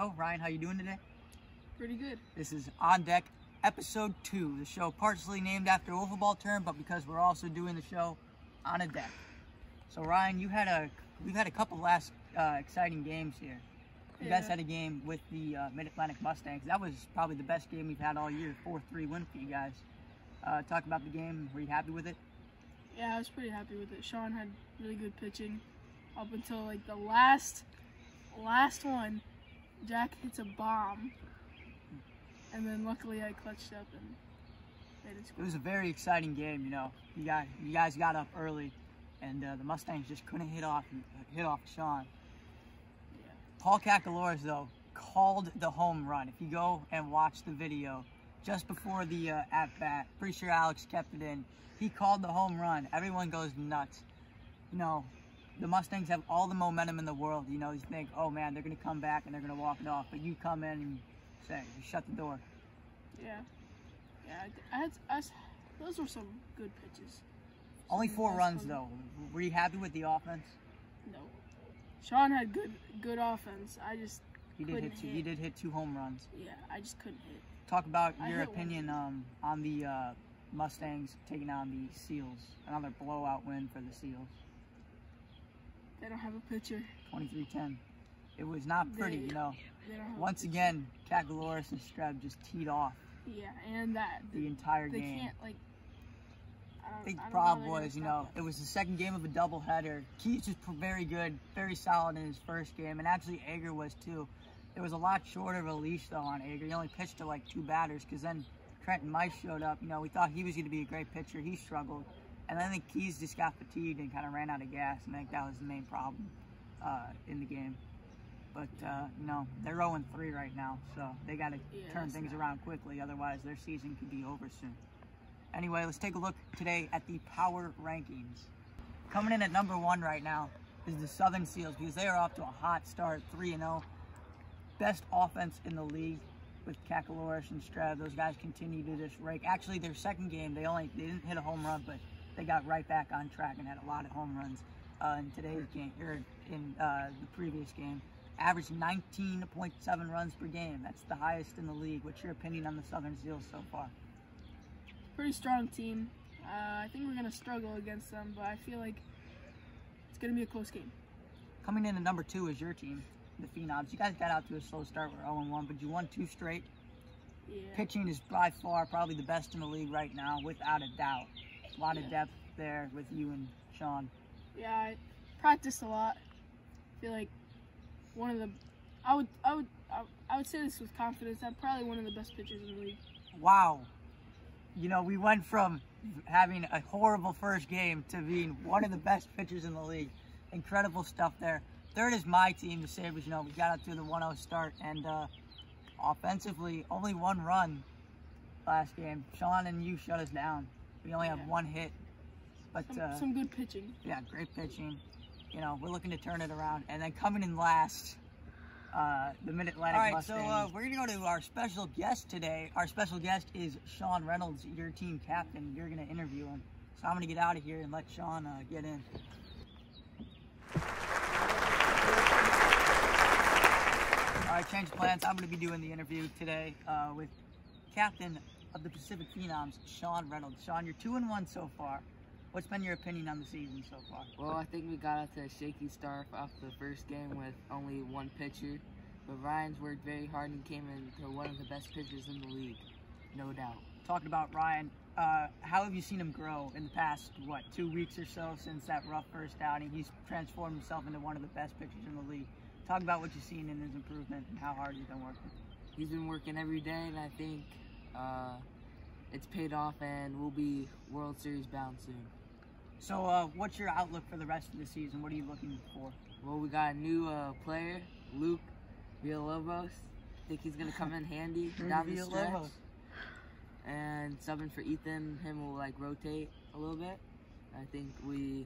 show. Ryan, how you doing today? Pretty good. This is On Deck, Episode 2, the show partially named after a wiffle ball term, but because we're also doing the show on a deck. So Ryan, we've had a couple last exciting games here. You guys had a game with the Mid-Atlantic Mustangs. That was probably the best game we've had all year, 4-3 win for you guys. Talk about the game. Were you happy with it? Yeah, I was pretty happy with it. Sean had really good pitching up until like the last one. Jack hits a bomb, and then luckily I clutched up and made it score. It was a very exciting game. You know, you guys got up early, and the Mustangs just couldn't hit off Sean. Yeah. Paul Cacalores, though, called the home run. If you go and watch the video, just before the at-bat, pretty sure Alex kept it in. He called the home run. Everyone goes nuts. You know, the Mustangs have all the momentum in the world. You know, you think, oh man, they're going to come back and they're going to walk it off. But you come in and say, you shut the door. Yeah. Those were some good pitches. Only 4 runs, though. Were you happy with the offense? No. Sean had good offense. I just He did hit 2 home runs. Yeah, I just couldn't hit. Talk about your opinion on the Mustangs taking on the Seals. Another blowout win for the Seals. They don't have a pitcher. 23-10. It was not pretty, you know. Once a again, Cacalores and Streb just teed off. Yeah, and the entire they game. Can't, like, Big problem was, you know, it was the second game of a doubleheader. Keys was very good, very solid in his first game, and actually Ager was too. There was a lot shorter of a leash, though, on Ager. He only pitched to, like, 2 batters, because then Trenton Mice showed up. You know, we thought he was going to be a great pitcher. He struggled. And then I think Keys just got fatigued and kind of ran out of gas, and I think that was the main problem in the game. But, you know, they're 0-3 right now, so they got to turn things around quickly. Otherwise, their season could be over soon. Anyway, let's take a look today at the power rankings. Coming in at number 1 right now is the Southern Seals, because they are off to a hot start, 3-0. Best offense in the league with Cacalores and Streb. Those guys continue to just rake. Actually, their second game, they didn't hit a home run, but they got right back on track and had a lot of home runs in today's game, or in the previous game. Averaged 19.7 runs per game. That's the highest in the league. What's your opinion on the Southern Seals so far? Pretty strong team. I think we're going to struggle against them, but I feel like it's going to be a close game. Coming in at number 2 is your team, the Phenoms. You guys got out to a slow start with 0-1, but you won 2 straight. Yeah. Pitching is by far probably the best in the league right now, without a doubt. A lot of depth there with you and Sean. Yeah, I practiced a lot. I feel like one of the, I would say this with confidence, I'm probably one of the best pitchers in the league. Wow. You know, we went from having a horrible first game to being one of the best pitchers in the league. Incredible stuff there. Third is my team, the Sabres. You know, we got out to the 1-0 start, and offensively, only 1 run last game. Sean and you shut us down. We only have 1 hit. But some good pitching. Yeah, great pitching. You know, we're looking to turn it around. And then coming in last, the Mid-Atlantic Mustangs. All right, so we're going to go to our special guest today. Our special guest is Sean Reynolds, your team captain. You're going to interview him. So I'm going to get out of here and let Sean get in. All right, change plans. I'm going to be doing the interview today with captain of the Pacific Phenoms, Sean Reynolds. Sean, you're 2-1 so far. What's been your opinion on the season so far? Well, I think we got out to a shaky start off the first game with only 1 pitcher. But Ryan's worked very hard and came into one of the best pitchers in the league, no doubt. Talking about Ryan, how have you seen him grow in the past, 2 weeks or so since that rough first outing? He's transformed himself into one of the best pitchers in the league. Talk about what you've seen in his improvement and how hard he's been working. He's been working every day, and I think it's paid off, and we'll be World Series bound soon. So what's your outlook for the rest of the season? What are you looking for? Well, we got a new player, Luke Villalobos. I think he's going to come in handy down the stretch. And subbing for Ethan, him will rotate a little bit. I think we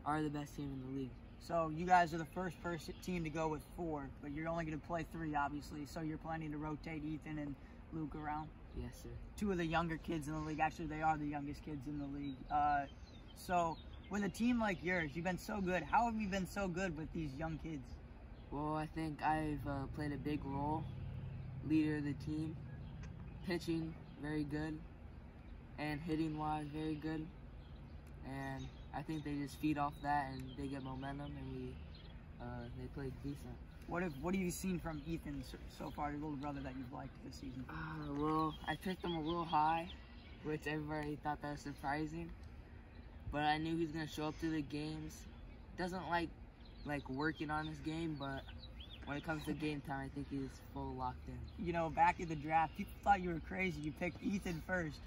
are the best team in the league. So you guys are the first team to go with 4, but you're only going to play 3, obviously. So you're planning to rotate Ethan and Luke around? Yes, sir. 2 of the younger kids in the league. Actually, they are the youngest kids in the league. So with a team like yours, you've been so good. How have you been so good with these young kids? Well, I think I've played a big role, leader of the team, pitching very good, and hitting wise very good, and I think they just feed off that and they get momentum, and they play decent. What have you seen from Ethan so far, your little brother that you've liked this season? Well, I picked him a little high, which everybody thought that was surprising, but I knew he was gonna show up to the games. Doesn't like working on his game, but when it comes to game time, I think he's full locked in. You know, back in the draft, people thought you were crazy. You picked Ethan first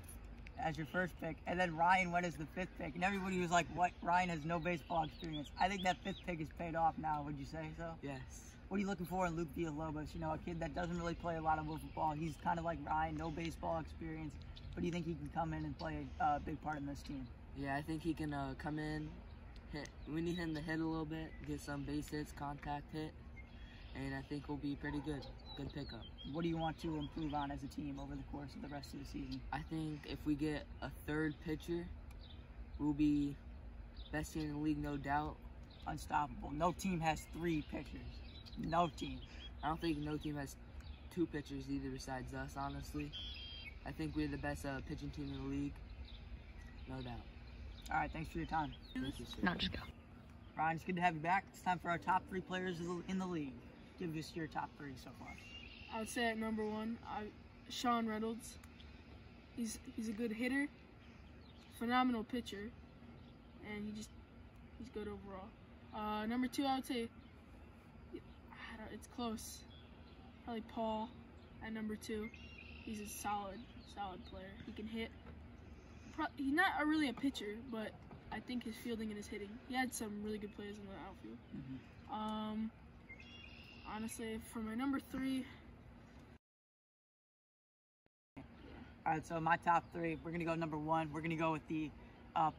as your first pick, and then Ryan went as the 5th pick, and everybody was like, what? Ryan has no baseball experience. I think that 5th pick has paid off now, would you say so? Yes. What are you looking for in Luke Villalobos? You know, a kid that doesn't really play a lot of football. He's kind of like Ryan, no baseball experience, but do you think he can come in and play a big part in this team? Yeah, I think he can come in, hit. We need him to hit a little bit, get some base hits, contact hit, and I think we'll be pretty good. Good pickup. What do you want to improve on as a team over the course of the rest of the season? I think if we get a 3rd pitcher, we'll be best team in the league, no doubt. Unstoppable. No team has 3 pitchers. No team. I don't think no team has 2 pitchers either besides us, honestly. I think we're the best pitching team in the league, no doubt. All right, thanks for your time. Thank you, sir. No, just go. Ryan, it's good to have you back. It's time for our top 3 players in the league. Give us your top 3 so far. I would say at number 1, Sean Reynolds. He's a good hitter, phenomenal pitcher, and he's good overall. Number 2, I would say, it's close. Probably Paul at number 2. He's a solid player. He can hit. He's not really a pitcher, but I think his fielding and his hitting. He had some really good plays in the outfield. Mm-hmm. Honestly, for my number 3. All right, so my top 3, we're going to go number 1. We're going to go with the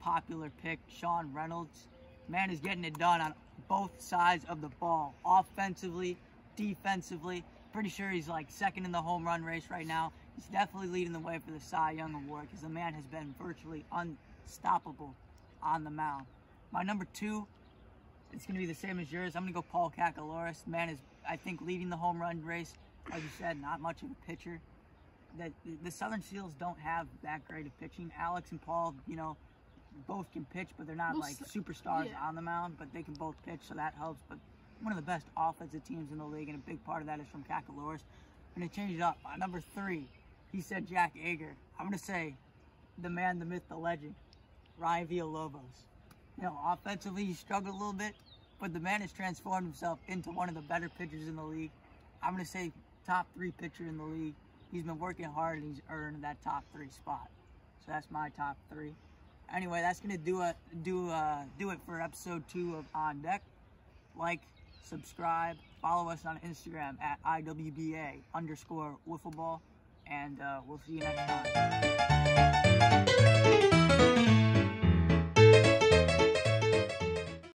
popular pick, Sean Reynolds. Man is getting it done on both sides of the ball, offensively, defensively. Pretty sure he's like 2nd in the home run race right now. He's definitely leading the way for the Cy Young Award because the man has been virtually unstoppable on the mound. My number 2, it's going to be the same as yours. I'm going to go Paul Kakaloris. The man is, I think, leading the home run race. Like you said, not much of a pitcher. The Southern Seals don't have that great of pitching. Alex and Paul, you know, both can pitch, but they're not like superstars on the mound, but they can both pitch, so that helps. But one of the best offensive teams in the league, and a big part of that is from Kakaloris. I'm going to change it up. Number 3, he said Jack Ager. I'm going to say the man, the myth, the legend, Ryan Villalobos. You know, offensively, he struggled a little bit, but the man has transformed himself into one of the better pitchers in the league. I'm going to say top 3 pitcher in the league. He's been working hard, and he's earned that top 3 spot. So that's my top 3. Anyway, that's going to do it for episode 2 of On Deck. Like, subscribe, follow us on Instagram at IWBA_wiffleball, and we'll see you next time.